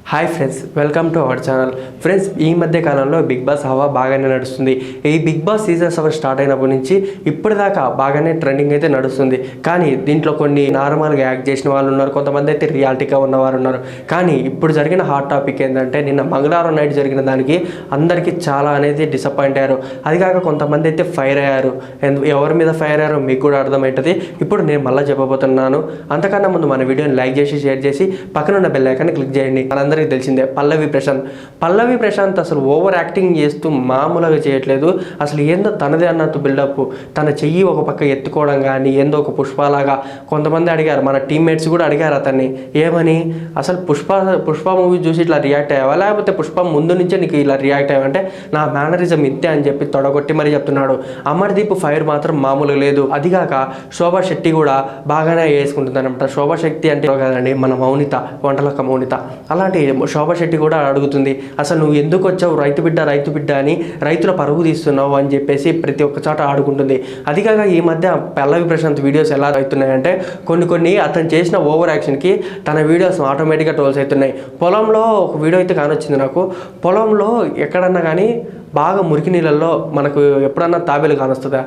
Hi friends, welcome to our channel. Friends, ఈ మధ్య కాలంలో బిగ్ బాస్ హవా బాగానే నడుస్తుంది. ఈ బిగ్ బాస్ సీజన్ 7 స్టార్ట్ అయినప్పటి నుంచి ఇప్పటిదాకా బాగానే ట్రెండింగ్ అయితే నడుస్తుంది. కానీ దీంట్లో కొన్ని నార్మల్గా యాక్ట్ చేసిన వాళ్ళు ఉన్నారు, కొంతమంది అయితే రియాలిటీగా ఉన్నవారు ఉన్నారు. కానీ ఇప్పుడు జరిగిన హాట్ టాపిక్ ఏంటంటే, నిన్న మంగళవారం నైట్ జరిగిన దానికి అందరికీ చాలా అనేది డిసప్పాయింట్ అయ్యారు. అది కాక కొంతమంది అయితే ఫైర్ అయ్యారు. ఎవరి మీద ఫైర్ అయ్యారో మీకు కూడా అర్థమవుతుంది. ఇప్పుడు నేను మళ్ళీ చెప్పబోతున్నాను. అంతకన్నా ముందు మన వీడియోని లైక్ చేసి షేర్ చేసి పక్కనున్న బెల్ ఐకాన్ని క్లిక్ చేయండి. అందరికీ తెలిసిందే పల్లవి ప్రశాంత్ అసలు ఓవర్ యాక్టింగ్ చేస్తూ మామూలుగా చేయట్లేదు. అసలు ఏందో తనదే అన్నట్టు బిల్డప్, తన చెయ్యి ఒక పక్క ఎత్తుకోవడం కానీ ఏందో ఒక పుష్పలాగా. కొంతమంది అడిగారు, మన టీమ్మేట్స్ కూడా అడిగారు అతన్ని, ఏమని అసలు పుష్ప మూవీ చూసి ఇట్లా రియాక్ట్ అయ్యావా, లేకపోతే పుష్ప ముందు నుంచే నీకు ఇలా రియాక్ట్ అయ్యావంటే నా మేనరిజం ఇంతే అని చెప్పి తొడగొట్టి మరీ చెప్తున్నాడు. అమర్దీప్ ఫైర్ మాత్రం మామూలుగా లేదు. అదిగాక శోభా శెట్టి కూడా బాగానే వేసుకుంటుంది అనమాట. శోభా శక్తి అంటే కదండి మన మౌనిత, వంటలక్క మౌనిత. అలాంటి శోభా శెట్టి కూడా అడుగుతుంది, అసలు నువ్వు ఎందుకు వచ్చావు రైతు బిడ్డ అని రైతుల పరుగు తీస్తున్నావు అని చెప్పేసి ప్రతి ఒక్క చోట ఆడుకుంటుంది. అదిగాక ఈ మధ్య పల్లవి ప్రశాంత్ వీడియోస్ ఎలా అవుతున్నాయంటే, కొన్ని అతను చేసిన ఓవర్ యాక్షన్కి తన వీడియోస్ ఆటోమేటిక్గా ట్రోల్స్ అవుతున్నాయి. పొలంలో ఒక వీడియో అయితే కానొచ్చింది నాకు. పొలంలో ఎక్కడన్నా కానీ బాగా మురికి నీళ్ళల్లో మనకు ఎప్పుడన్నా తాబేలు కానొస్తుందా,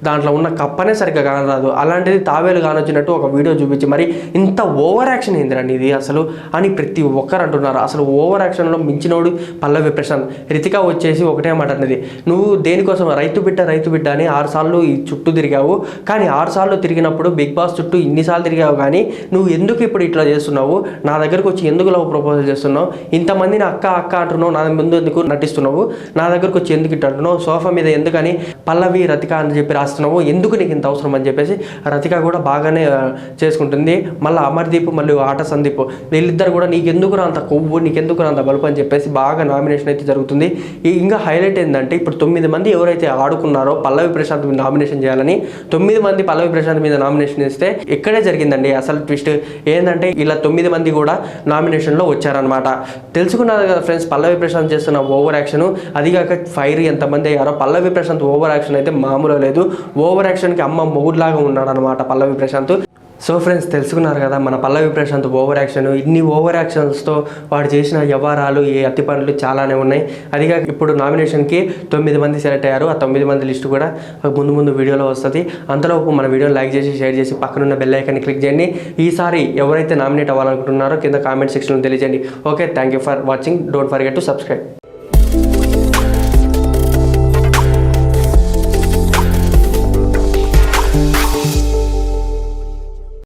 దాంట్లో ఉన్న కప్పనే సరిగ్గా కానరాదు. అలాంటిది తాబేలు కానొచ్చినట్టు ఒక వీడియో చూపించి మరి ఇంత ఓవర్ యాక్షన్ ఏందిరండి ఇది అసలు అని ప్రతి ఒక్కరు అంటున్నారు. అసలు ఓవర్ యాక్షన్లో మించినోడు పల్లవి ప్రశాంత్. రితిక వచ్చేసి ఒకటే మాట అన్నది, నువ్వు దేనికోసం రైతు బిడ్డ అని 6 సార్లు ఈ చుట్టూ తిరిగావు, కానీ 6 సార్లు తిరిగినప్పుడు బిగ్ బాస్ చుట్టూ ఇన్నిసార్లు తిరిగావు, కానీ నువ్వు ఎందుకు ఇప్పుడు ఇట్లా చేస్తున్నావు, నా దగ్గరకు వచ్చి ఎందుకు లవ్ ప్రపోజల్ చేస్తున్నావు, ఇంతమందిని అక్క అంటున్నావు, నా ముందు ఎందుకు నటిస్తున్నావు, నా దగ్గరకు వచ్చి ఎందుకు ఇట్లా అంటున్నావు, సోఫా మీద ఎందుకని పల్లవి రతిక అని చెప్పి రాస్తున్నావు, ఎందుకు నీకు ఇంత అవసరం అని చెప్పేసి రతిక కూడా బాగానే చేసుకుంటుంది. మళ్ళీ అమర్దీప్ మళ్ళీ ఆట సందీప్ వీళ్ళిద్దరు కూడా నీకెందుకు అంత కొవ్వు, నీకెందుకు అంత బలుపు అని చెప్పేసి బాగా నామినేషన్ అయితే జరుగుతుంది. ఇంకా హైలైట్ ఏంటంటే, ఇప్పుడు 9 మంది ఎవరైతే ఆడుకున్నారో పల్లవి ప్రశాంత్ మీద నామినేషన్ చేయాలని 9 మంది పల్లవి ప్రశాంత్ మీద నామినేషన్ ఇస్తే ఇక్కడే జరిగిందండి అసలు ట్విస్ట్. ఏంటంటే ఇలా 9 మంది కూడా నామినేషన్లో వచ్చారనమాట. తెలుసుకున్నారు కదా ఫ్రెండ్స్, పల్లవి ప్రశాంత్ చేస్తున్న ఓవర్ యాక్షన్. అదిగాక ఫైర్ ఎంతమంది అయ్యారో. పల్లవి ప్రశాంత్ ఓవర్ యాక్షన్ అయితే మామూలు లేదు. ఓవర్ యాక్షన్కి అమ్మ మొగుడులాగా ఉన్నాడు అనమాట పల్లవి ప్రశాంత్. సో ఫ్రెండ్స్, తెలుసుకున్నారు కదా మన పల్లవి ప్రశాంత్ ఓవర్ యాక్షన్. ఇన్ని ఓవర్ యాక్షన్స్తో వాడు చేసిన వ్యవహారాలు, ఏ అతి పనులు చాలానే ఉన్నాయి. అదిగా ఇప్పుడు నామినేషన్కి 9 మంది సెలెక్ట్ అయ్యారు. ఆ 9 మంది లిస్టు కూడా ముందు వీడియోలో వస్తుంది. అంతలోపు మన వీడియోని లైక్ చేసి షేర్ చేసి పక్కనున్న బెల్ ఐకాన్ని క్లిక్ చేయండి. ఈసారి ఎవరైతే నామినేట్ అవ్వాలనుకుంటున్నారో కింద కామెంట్ సెక్షన్లో తెలియజేయండి. Okay, thank you for watching. Don't forget to subscribe.